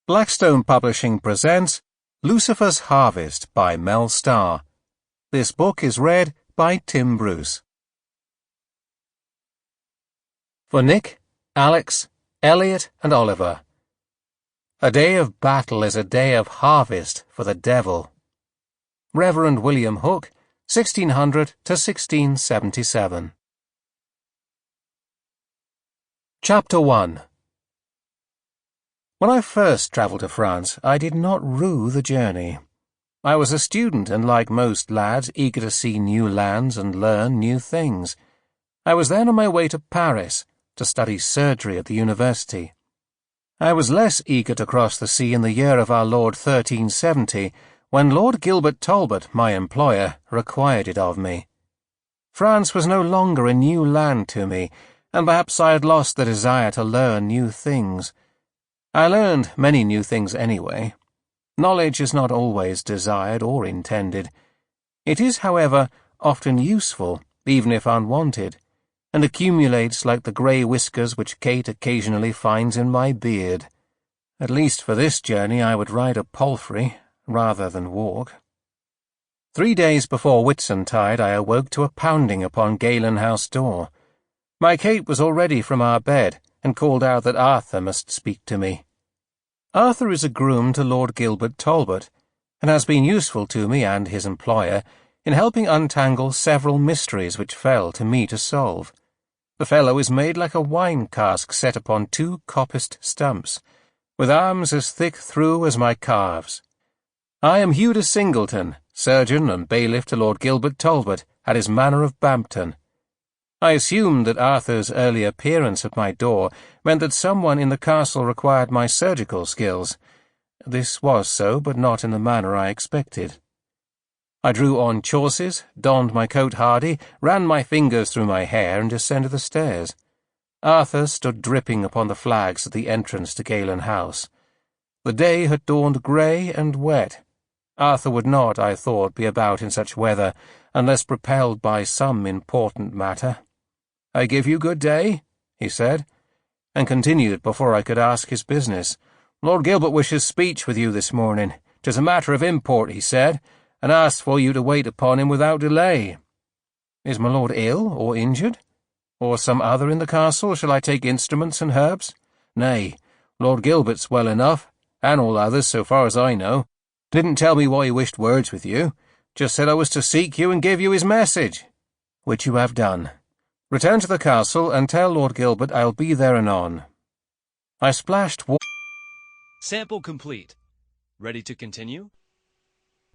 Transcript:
Blackstone Publishing presents Lucifer's Harvest by Mel Starr. This book is read by Tim Bruce. For Nick, Alex, Elliot and Oliver. A day of battle is a day of harvest for the devil. Reverend William Hooke, 1600 to 1677. Chapter 1. When I first travelled to France, I did not rue the journey. I was a student and, like most lads, eager to see new lands and learn new things. I was then on my way to Paris to study surgery at the university. I was less eager to cross the sea in the year of our Lord 1370, when Lord Gilbert Talbot, my employer, required it of me. France was no longer a new land to me, and perhaps I had lost the desire to learn new things. I learned many new things anyway. Knowledge is not always desired or intended. It is, however, often useful, even if unwanted, and accumulates like the grey whiskers which Kate occasionally finds in my beard. At least for this journey I would ride a palfrey rather than walk. 3 days before Whitsuntide I awoke to a pounding upon Galen House door. My Kate was already from our bed, and called out that Arthur must speak to me. Arthur is a groom to Lord Gilbert Talbot, and has been useful to me and his employer in helping untangle several mysteries which fell to me to solve. The fellow is made like a wine cask set upon 2 coppiced stumps, with arms as thick through as my calves. I am Hugh de Singleton, surgeon and bailiff to Lord Gilbert Talbot at his manor of Bampton. I assumed that Arthur's early appearance at my door meant that someone in the castle required my surgical skills. This was so, but not in the manner I expected. I drew on chausses, donned my coat hardy, ran my fingers through my hair, and descended the stairs. Arthur stood dripping upon the flags at the entrance to Galen House. The day had dawned grey and wet. Arthur would not, I thought, be about in such weather, unless propelled by some important matter. "I give you good day," he said, and continued before I could ask his business. "Lord Gilbert wishes speech with you this morning. 'Tis a matter of import," he said, and asked for you to wait upon him without delay. "Is my lord ill or injured? Or some other in the castle? Shall I take instruments and herbs?" "Nay, Lord Gilbert's well enough, and all others, so far as I know. Didn't tell me why he wished words with you. Just said I was to seek you and give you his message." "Which you have done. Return to the castle and tell Lord Gilbert I'll be there anon." I splashed water. Sample complete. Ready to continue?